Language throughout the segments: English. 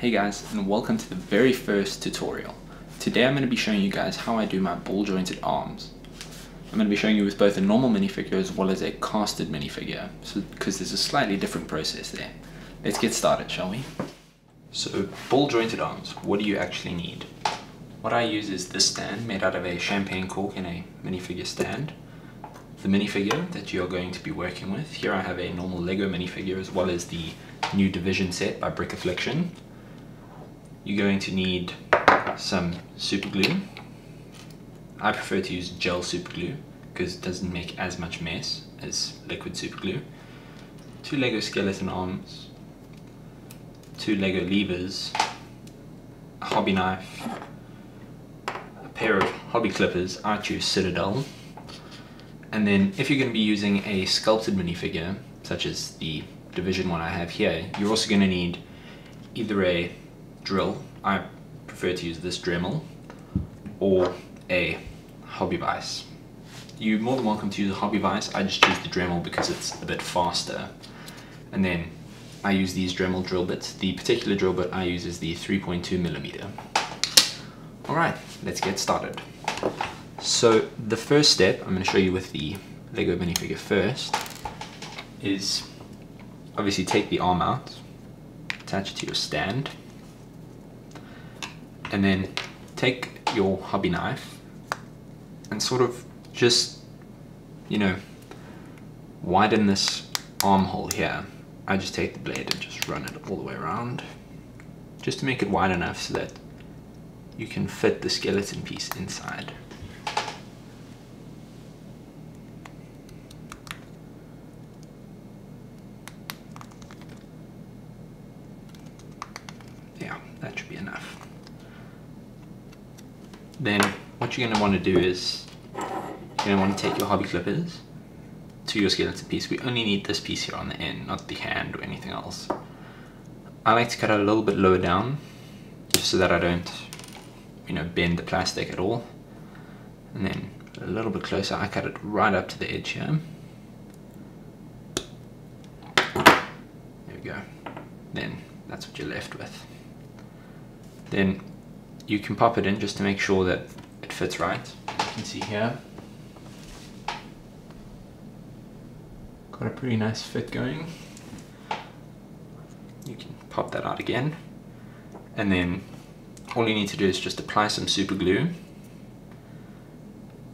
Hey guys, and welcome to the very first tutorial. Today I'm going to be showing you guys how I do my ball jointed arms. I'm going to be showing you with both a normal minifigure as well as a casted minifigure, because there's a slightly different process there. Let's get started, shall we? So, ball jointed arms, what do you actually need? What I use is this stand made out of a champagne cork and a minifigure stand. The minifigure that you're going to be working with, here I have a normal Lego minifigure as well as the new Division set by Brick Affliction. You're going to need some super glue. I prefer to use gel super glue because it doesn't make as much mess as liquid super glue. 2 Lego skeleton arms, 2 Lego levers, a hobby knife, a pair of hobby clippers. I choose Citadel. And then if you're going to be using a sculpted minifigure, such as the Division one I have here, you're also going to need either a drill, I prefer to use this Dremel, or a hobby vise. You're more than welcome to use a hobby vise. I just choose the Dremel because it's a bit faster. And then I use these Dremel drill bits. The particular drill bit I use is the 3.2mm. Alright, let's get started. So the first step I'm going to show you with the Lego minifigure first is obviously take the arm out, attach it to your stand, and then take your hobby knife and sort of just, widen this armhole here. I just take the blade and just run it all the way around, just to make it wide enough so that you can fit the skeleton piece inside. Yeah, that should be enough. Then what you're going to want to do is you're going to want to take your hobby clippers to your skeleton piece. We only need this piece here on the end, not the hand or anything else. I like to cut it a little bit lower down just so that I don't bend the plastic at all. And then a little bit closer, I cut it right up to the edge here. There we go. Then that's what you're left with. Then you can pop it in just to make sure that it fits right. You can see here, got a pretty nice fit going. You can pop that out again, and then all you need to do is just apply some super glue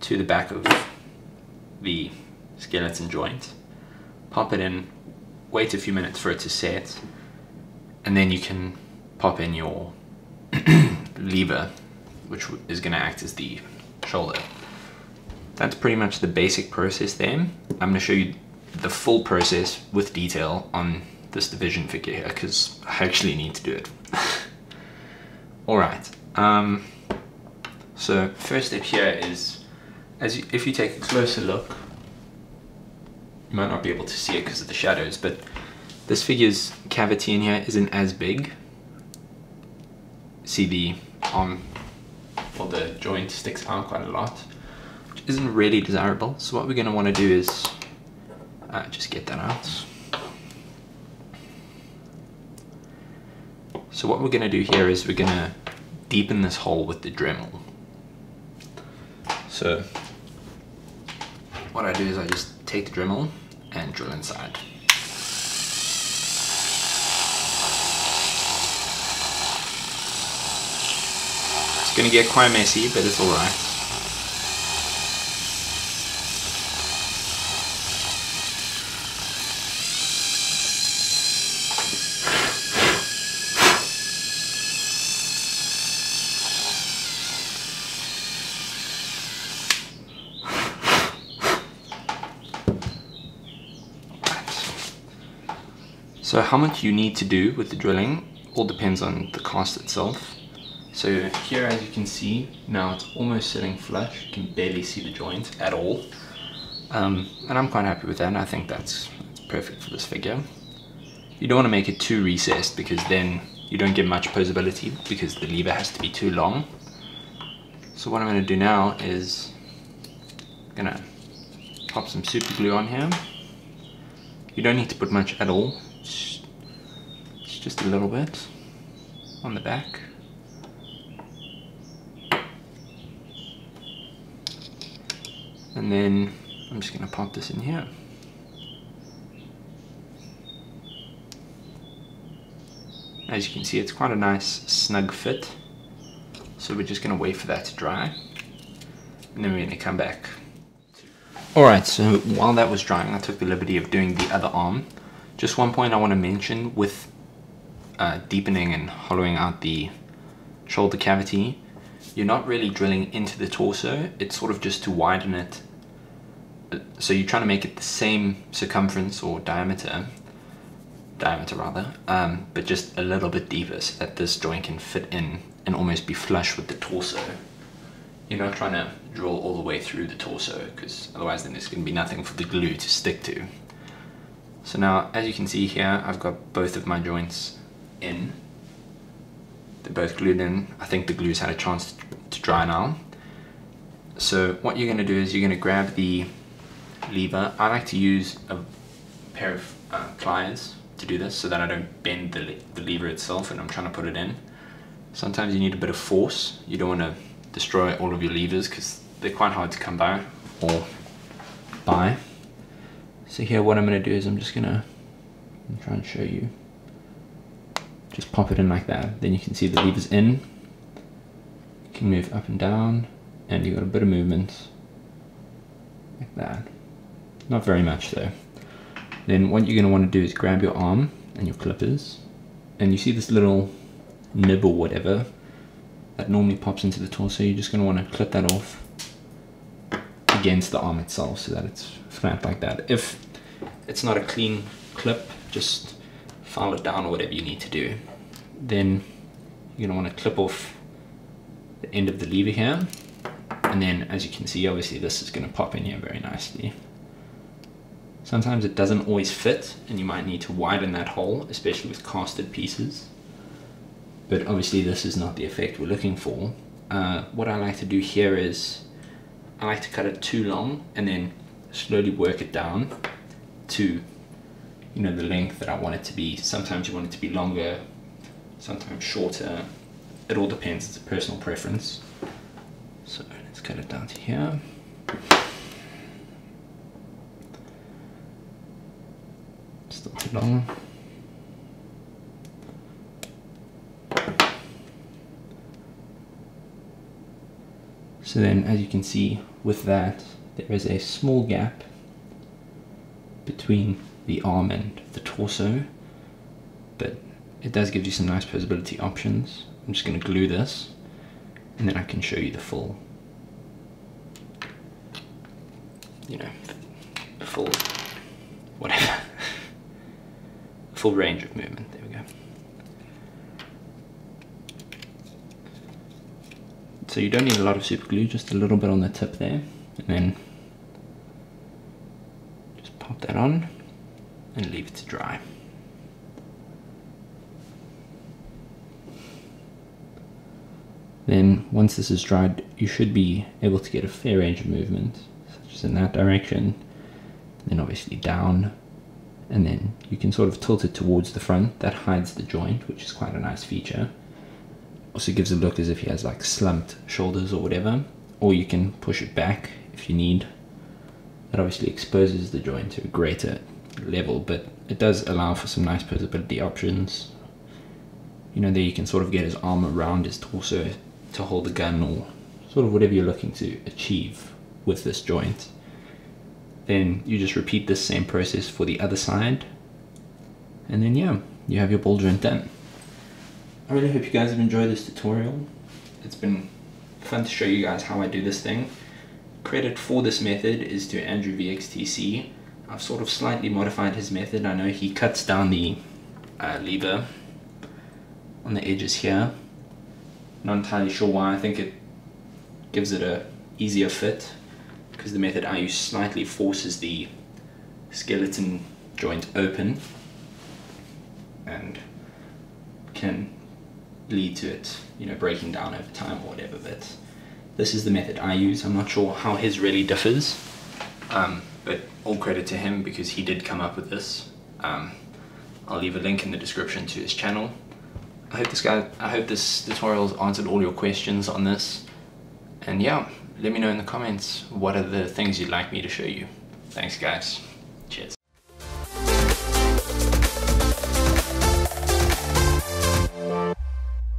to the back of the skeleton joint, pop it in, wait a few minutes for it to set, and then you can pop in your lever, which is going to act as the shoulder. That's pretty much the basic process there. I'm going to show you the full process with detail on this Division figure here because I actually need to do it. Alright, so first step here is, if you take a closer look, you might not be able to see it because of the shadows, but this figure's cavity in here isn't as big. See the arm, or the joint sticks out quite a lot, which isn't really desirable. So what we're going to want to do is just get that out. So what we're going to do here is we're going to deepen this hole with the Dremel. So what I do is I just take the Dremel and drill inside. It's going to get quite messy, but it's alright. So how much you need to do with the drilling all depends on the cast itself. So here, as you can see, now it's almost sitting flush. You can barely see the joint at all. And I'm quite happy with that, and I think that's perfect for this figure. You don't want to make it too recessed because then you don't get much posability because the lever has to be too long. So what I'm going to do now is I'm going to pop some super glue on here. You don't need to put much at all. It's just a little bit. on the back. And then I'm just going to pop this in here. As you can see, it's quite a nice snug fit. So we're just going to wait for that to dry. And then we're going to come back. Alright, so while that was drying, I took the liberty of doing the other arm. Just one point I want to mention with deepening and hollowing out the shoulder cavity, you're not really drilling into the torso, it's sort of just to widen it. So you're trying to make it the same circumference or diameter rather, but just a little bit deeper so that this joint can fit in and almost be flush with the torso. You're not trying to drill all the way through the torso, because otherwise then there's going to be nothing for the glue to stick to. So now, as you can see here, I've got both of my joints in. They're both glued in. I think the glue's had a chance to dry now. So what you're going to do is you're going to grab the lever. I like to use a pair of pliers to do this so that I don't bend the lever itself when I'm trying to put it in. Sometimes you need a bit of force. You don't want to destroy all of your levers because they're quite hard to come by or buy. So here what I'm going to do is I'm just going to try and show you. Just pop it in like that. Then you can see the lever's in. You can move up and down and you've got a bit of movement like that. Not very much though. Then what you're going to want to do is grab your arm and your clippers, and you see this little nib or whatever that normally pops into the torso. You're just going to want to clip that off against the arm itself so that it's flat like that. If it's not a clean clip, just file it down or whatever you need to do. Then you're going to want to clip off the end of the lever here, and then as you can see, obviously this is going to pop in here very nicely. Sometimes it doesn't always fit and you might need to widen that hole, especially with casted pieces. But obviously this is not the effect we're looking for. What I like to do here is I like to cut it too long and then slowly work it down to, you know, the length that I want it to be. Sometimes you want it to be longer, sometimes shorter. It all depends, it's a personal preference. So let's cut it down to here. Still too long. So then, as you can see with that, there is a small gap between the arm and the torso, but it does give you some nice posability options. I'm just going to glue this and then I can show you the full, you know, the full whatever, full range of movement. There we go. So you don't need a lot of super glue, just a little bit on the tip there, and then just pop that on and leave it to dry. Then once this is dried, you should be able to get a fair range of movement, such as in that direction, then obviously down, and then you can sort of tilt it towards the front. That hides the joint, which is quite a nice feature. Also gives a look as if he has like slumped shoulders or whatever, or you can push it back if you need. That obviously exposes the joint to a greater level, but it does allow for some nice posability options. You know, there you can sort of get his arm around his torso to hold the gun, or sort of whatever you're looking to achieve with this joint. Then you just repeat this same process for the other side, and then yeah, you have your ball joint done. I really hope you guys have enjoyed this tutorial. It's been fun to show you guys how I do this thing. Credit for this method is to Andrew VXTC. I've sort of slightly modified his method. I know he cuts down the lever on the edges here. Not entirely sure why. I think it gives it a easier fit, because the method I use slightly forces the skeleton joint open and can lead to it, you know, breaking down over time or whatever. But this is the method I use. I'm not sure how his really differs, but all credit to him because he did come up with this. I'll leave a link in the description to his channel. I hope this tutorial's answered all your questions on this. And yeah, let me know in the comments what are the things you'd like me to show you. Thanks guys. Cheers.